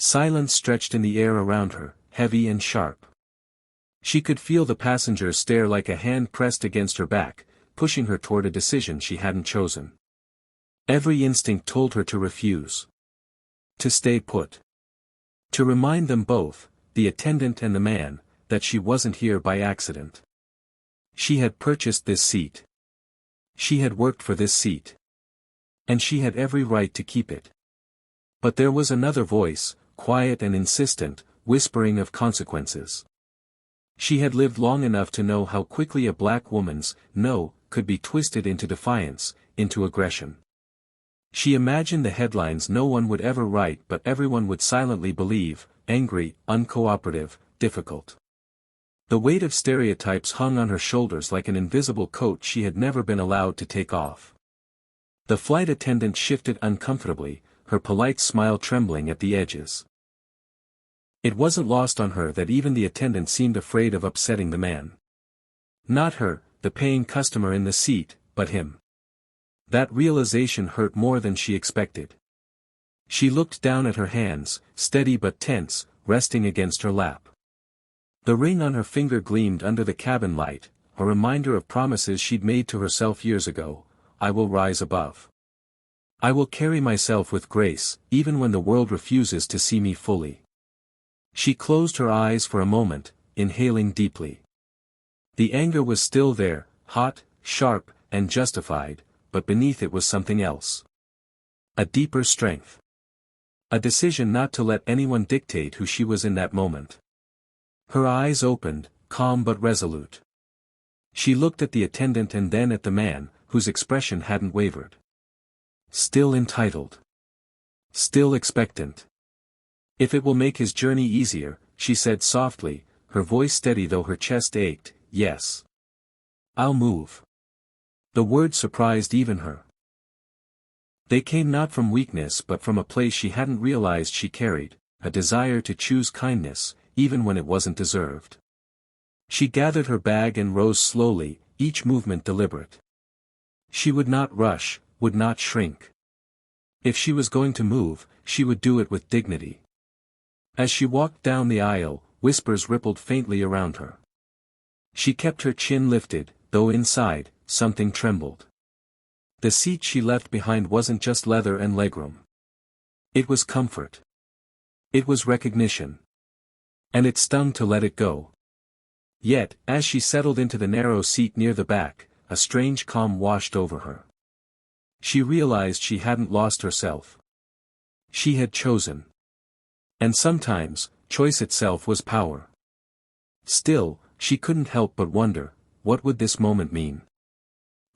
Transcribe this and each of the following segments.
Silence stretched in the air around her, heavy and sharp. She could feel the passengers stare like a hand pressed against her back, pushing her toward a decision she hadn't chosen. Every instinct told her to refuse. To stay put. To remind them both, the attendant and the man, that she wasn't here by accident. She had purchased this seat. She had worked for this seat. And she had every right to keep it. But there was another voice, quiet and insistent, whispering of consequences. She had lived long enough to know how quickly a black woman's no could be twisted into defiance, into aggression. She imagined the headlines no one would ever write but everyone would silently believe: angry, uncooperative, difficult. The weight of stereotypes hung on her shoulders like an invisible coat she had never been allowed to take off. The flight attendant shifted uncomfortably, her polite smile trembling at the edges. It wasn't lost on her that even the attendant seemed afraid of upsetting the man. Not her, the paying customer in the seat, but him. That realization hurt more than she expected. She looked down at her hands, steady but tense, resting against her lap. The ring on her finger gleamed under the cabin light, a reminder of promises she'd made to herself years ago: I will rise above. I will carry myself with grace, even when the world refuses to see me fully. She closed her eyes for a moment, inhaling deeply. The anger was still there, hot, sharp, and justified, but beneath it was something else. A deeper strength. A decision not to let anyone dictate who she was in that moment. Her eyes opened, calm but resolute. She looked at the attendant and then at the man, whose expression hadn't wavered. Still entitled. Still expectant. If it will make his journey easier, she said softly, her voice steady though her chest ached, yes. I'll move. The word surprised even her. They came not from weakness but from a place she hadn't realized she carried, a desire to choose kindness, even when it wasn't deserved. She gathered her bag and rose slowly, each movement deliberate. She would not rush, would not shrink. If she was going to move, she would do it with dignity. As she walked down the aisle, whispers rippled faintly around her. She kept her chin lifted, though inside, something trembled. The seat she left behind wasn't just leather and legroom. It was comfort. It was recognition. And it stung to let it go. Yet, as she settled into the narrow seat near the back, a strange calm washed over her. She realized she hadn't lost herself. She had chosen. And sometimes, choice itself was power. Still, she couldn't help but wonder, what would this moment mean?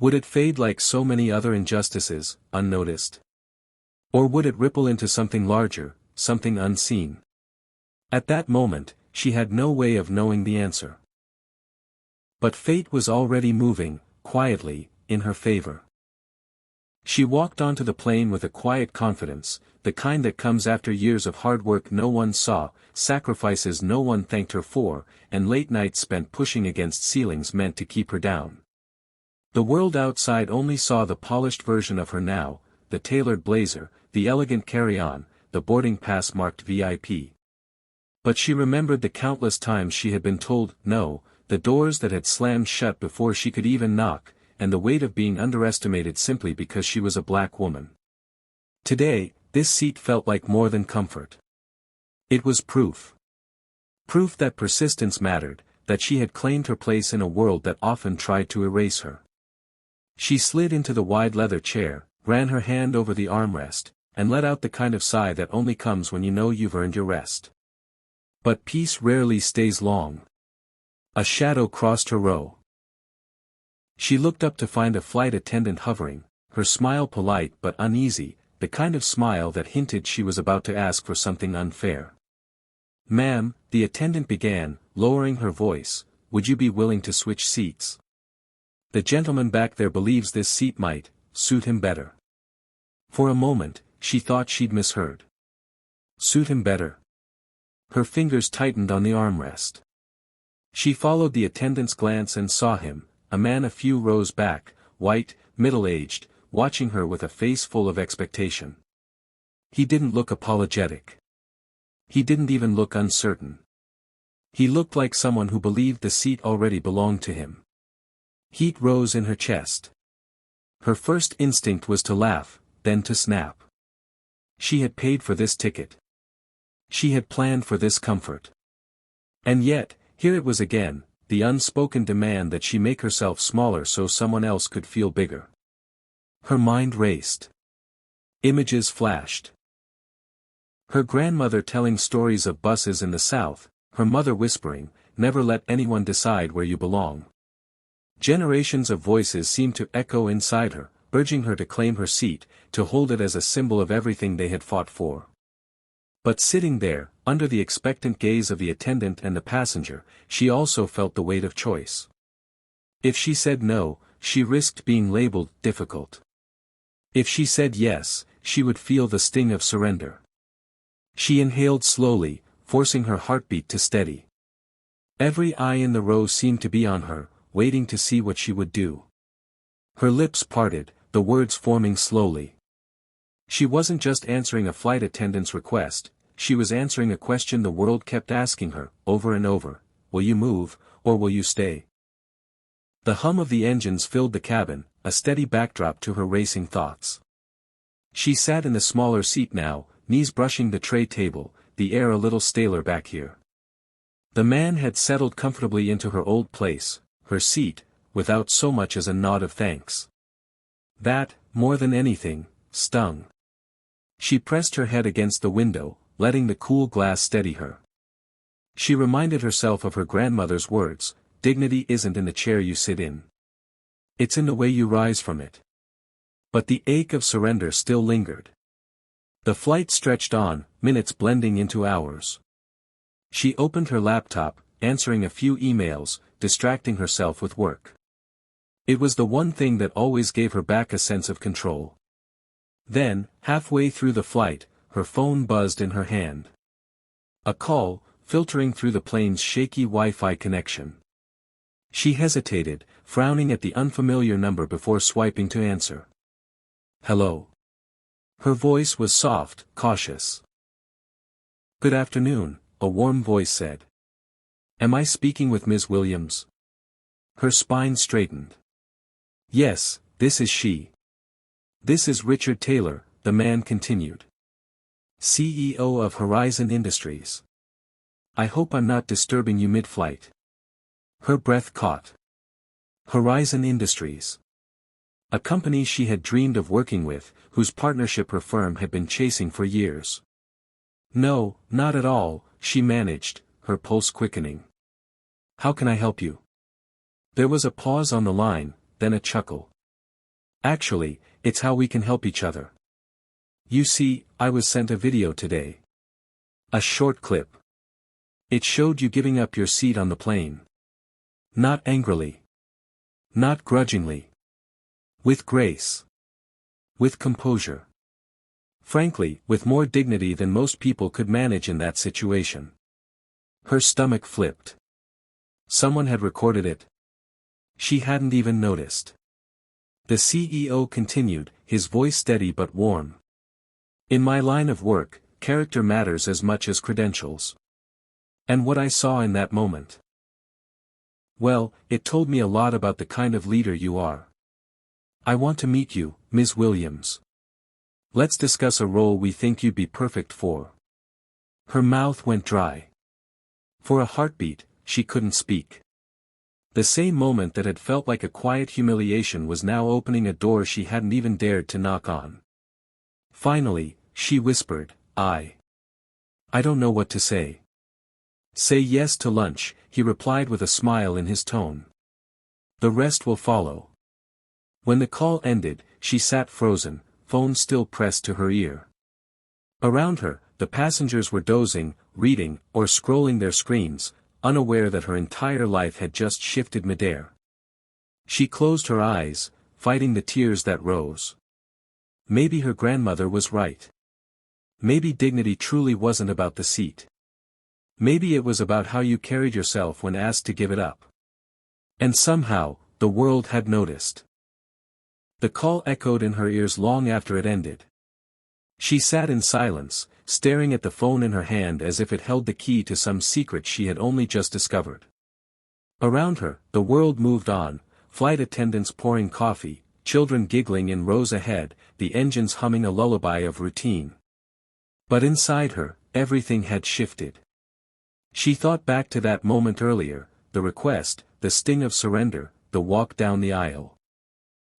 Would it fade like so many other injustices, unnoticed? Or would it ripple into something larger, something unseen? At that moment, she had no way of knowing the answer. But fate was already moving, quietly, in her favor. She walked onto the plane with a quiet confidence, the kind that comes after years of hard work no one saw, sacrifices no one thanked her for, and late nights spent pushing against ceilings meant to keep her down. The world outside only saw the polished version of her now, the tailored blazer, the elegant carry-on, the boarding pass marked VIP. But she remembered the countless times she had been told no, the doors that had slammed shut before she could even knock, and the weight of being underestimated simply because she was a black woman. Today, this seat felt like more than comfort. It was proof. Proof that persistence mattered, that she had claimed her place in a world that often tried to erase her. She slid into the wide leather chair, ran her hand over the armrest, and let out the kind of sigh that only comes when you know you've earned your rest. But peace rarely stays long. A shadow crossed her row. She looked up to find a flight attendant hovering, her smile polite but uneasy, the kind of smile that hinted she was about to ask for something unfair. "Ma'am," the attendant began, lowering her voice, "would you be willing to switch seats? The gentleman back there believes this seat might suit him better." For a moment, she thought she'd misheard. Suit him better. Her fingers tightened on the armrest. She followed the attendant's glance and saw him, a man a few rows back, white, middle-aged, watching her with a face full of expectation. He didn't look apologetic. He didn't even look uncertain. He looked like someone who believed the seat already belonged to him. Heat rose in her chest. Her first instinct was to laugh, then to snap. She had paid for this ticket. She had planned for this comfort. And yet, here it was again, the unspoken demand that she make herself smaller so someone else could feel bigger. Her mind raced. Images flashed. Her grandmother telling stories of buses in the South, her mother whispering, "Never let anyone decide where you belong." Generations of voices seemed to echo inside her, urging her to claim her seat, to hold it as a symbol of everything they had fought for. But sitting there, under the expectant gaze of the attendant and the passenger, she also felt the weight of choice. If she said no, she risked being labeled difficult. If she said yes, she would feel the sting of surrender. She inhaled slowly, forcing her heartbeat to steady. Every eye in the row seemed to be on her, waiting to see what she would do. Her lips parted, the words forming slowly. She wasn't just answering a flight attendant's request, she was answering a question the world kept asking her, over and over: will you move, or will you stay? The hum of the engines filled the cabin, a steady backdrop to her racing thoughts. She sat in the smaller seat now, knees brushing the tray table, the air a little staler back here. The man had settled comfortably into her old place, her seat, without so much as a nod of thanks. That, more than anything, stung. She pressed her head against the window, letting the cool glass steady her. She reminded herself of her grandmother's words: dignity isn't in the chair you sit in. It's in the way you rise from it. But the ache of surrender still lingered. The flight stretched on, minutes blending into hours. She opened her laptop, answering a few emails, distracting herself with work. It was the one thing that always gave her back a sense of control. Then, halfway through the flight, her phone buzzed in her hand. A call, filtering through the plane's shaky Wi-Fi connection. She hesitated, frowning at the unfamiliar number before swiping to answer. Hello. Her voice was soft, cautious. Good afternoon, a warm voice said. Am I speaking with Ms. Williams? Her spine straightened. Yes, this is she. This is Richard Taylor, the man continued. CEO of Horizon Industries. I hope I'm not disturbing you mid-flight. Her breath caught. Horizon Industries. A company she had dreamed of working with, whose partnership her firm had been chasing for years. No, not at all, she managed, her pulse quickening. How can I help you? There was a pause on the line, then a chuckle. Actually, it's how we can help each other. You see, I was sent a video today. A short clip. It showed you giving up your seat on the plane. Not angrily. Not grudgingly. With grace. With composure. Frankly, with more dignity than most people could manage in that situation. Her stomach flipped. Someone had recorded it. She hadn't even noticed. The CEO continued, his voice steady but warm. In my line of work, character matters as much as credentials. And what I saw in that moment? Well, it told me a lot about the kind of leader you are. I want to meet you, Ms. Williams. Let's discuss a role we think you'd be perfect for. Her mouth went dry. For a heartbeat, she couldn't speak. The same moment that had felt like a quiet humiliation was now opening a door she hadn't even dared to knock on. Finally, she whispered, I don't know what to say. Say yes to lunch, he replied with a smile in his tone. The rest will follow. When the call ended, she sat frozen, phone still pressed to her ear. Around her, the passengers were dozing, reading, or scrolling their screens, unaware that her entire life had just shifted midair. She closed her eyes, fighting the tears that rose. Maybe her grandmother was right. Maybe dignity truly wasn't about the seat. Maybe it was about how you carried yourself when asked to give it up. And somehow, the world had noticed. The call echoed in her ears long after it ended. She sat in silence, staring at the phone in her hand as if it held the key to some secret she had only just discovered. Around her, the world moved on, flight attendants pouring coffee, children giggling in rows ahead, the engines humming a lullaby of routine. But inside her, everything had shifted. She thought back to that moment earlier, the request, the sting of surrender, the walk down the aisle.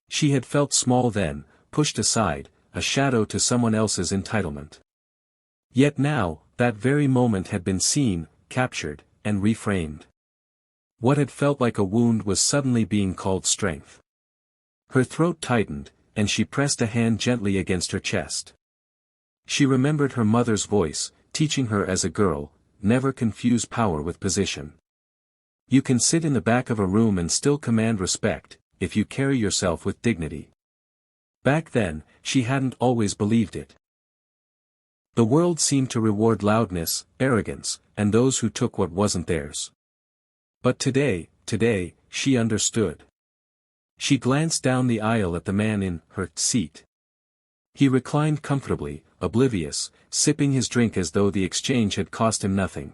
She had felt small then, pushed aside, a shadow to someone else's entitlement. Yet now, that very moment had been seen, captured, and reframed. What had felt like a wound was suddenly being called strength. Her throat tightened, and she pressed a hand gently against her chest. She remembered her mother's voice, teaching her as a girl, never confuse power with position. You can sit in the back of a room and still command respect, if you carry yourself with dignity. Back then, she hadn't always believed it. The world seemed to reward loudness, arrogance, and those who took what wasn't theirs. But today, she understood. She glanced down the aisle at the man in her seat. He reclined comfortably, oblivious, sipping his drink as though the exchange had cost him nothing.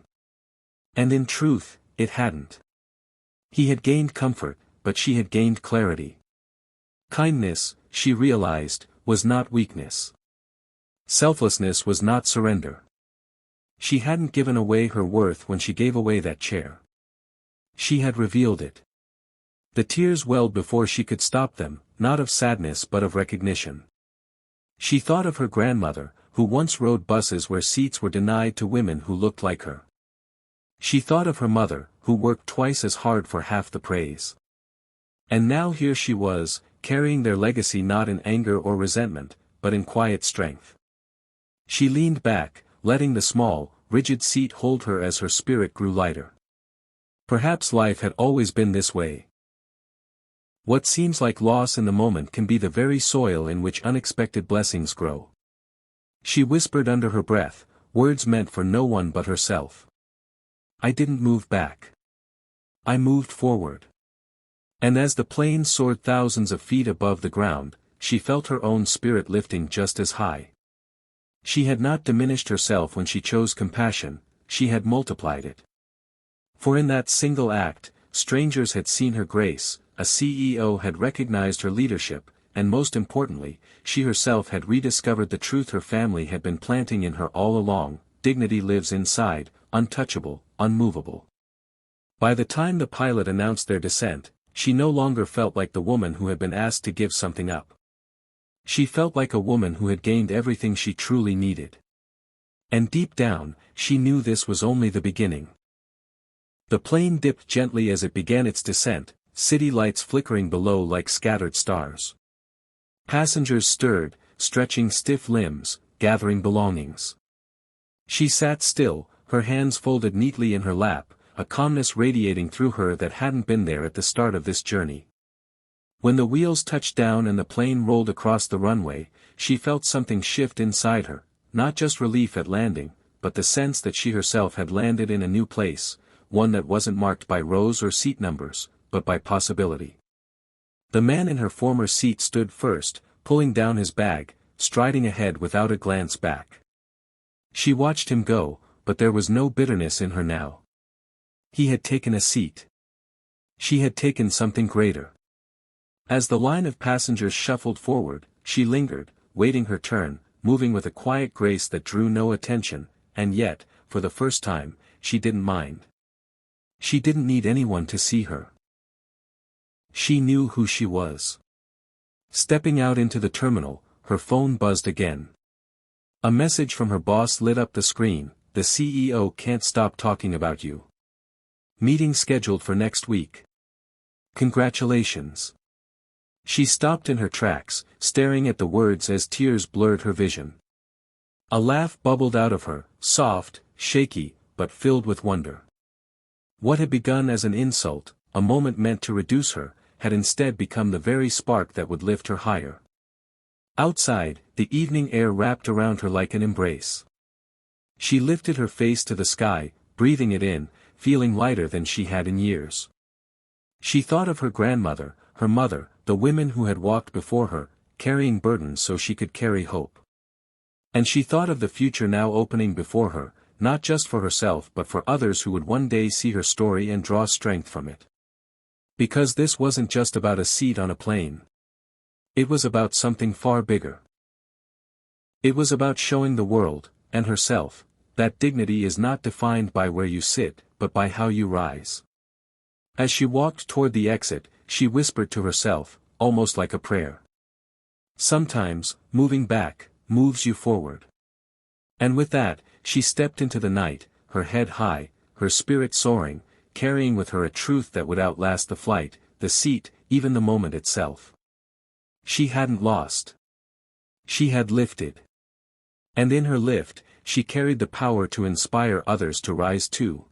And in truth, it hadn't. He had gained comfort, but she had gained clarity. Kindness, she realized, was not weakness. Selflessness was not surrender. She hadn't given away her worth when she gave away that chair. She had revealed it. The tears welled before she could stop them, not of sadness but of recognition. She thought of her grandmother, who once rode buses where seats were denied to women who looked like her. She thought of her mother, who worked twice as hard for half the praise. And now here she was, carrying their legacy not in anger or resentment, but in quiet strength. She leaned back, letting the small, rigid seat hold her as her spirit grew lighter. Perhaps life had always been this way. What seems like loss in the moment can be the very soil in which unexpected blessings grow. She whispered under her breath, words meant for no one but herself. I didn't move back. I moved forward. And as the plane soared thousands of feet above the ground, she felt her own spirit lifting just as high. She had not diminished herself when she chose compassion, she had multiplied it. For in that single act, strangers had seen her grace, a CEO had recognized her leadership, and most importantly, she herself had rediscovered the truth her family had been planting in her all along: dignity lives inside, untouchable, unmovable. By the time the pilot announced their descent, she no longer felt like the woman who had been asked to give something up. She felt like a woman who had gained everything she truly needed. And deep down, she knew this was only the beginning. The plane dipped gently as it began its descent, city lights flickering below like scattered stars. Passengers stirred, stretching stiff limbs, gathering belongings. She sat still, her hands folded neatly in her lap, a calmness radiating through her that hadn't been there at the start of this journey. When the wheels touched down and the plane rolled across the runway, she felt something shift inside her, not just relief at landing, but the sense that she herself had landed in a new place, one that wasn't marked by rows or seat numbers, but by possibility. The man in her former seat stood first, pulling down his bag, striding ahead without a glance back. She watched him go, but there was no bitterness in her now. He had taken a seat. She had taken something greater. As the line of passengers shuffled forward, she lingered, waiting her turn, moving with a quiet grace that drew no attention, and yet, for the first time, she didn't mind. She didn't need anyone to see her. She knew who she was. Stepping out into the terminal, her phone buzzed again. A message from her boss lit up the screen: "The CEO can't stop talking about you. Meeting scheduled for next week. Congratulations." She stopped in her tracks, staring at the words as tears blurred her vision. A laugh bubbled out of her, soft, shaky, but filled with wonder. What had begun as an insult, a moment meant to reduce her, had instead become the very spark that would lift her higher. Outside, the evening air wrapped around her like an embrace. She lifted her face to the sky, breathing it in, feeling lighter than she had in years. She thought of her grandmother, her mother, the women who had walked before her, carrying burdens so she could carry hope. And she thought of the future now opening before her, not just for herself but for others who would one day see her story and draw strength from it. Because this wasn't just about a seat on a plane. It was about something far bigger. It was about showing the world, and herself, that dignity is not defined by where you sit, but by how you rise. As she walked toward the exit, she whispered to herself, almost like a prayer. Sometimes, moving back, moves you forward. And with that, she stepped into the night, her head high, her spirit soaring, carrying with her a truth that would outlast the flight, the seat, even the moment itself. She hadn't lost. She had lifted. And in her lift, she carried the power to inspire others to rise too,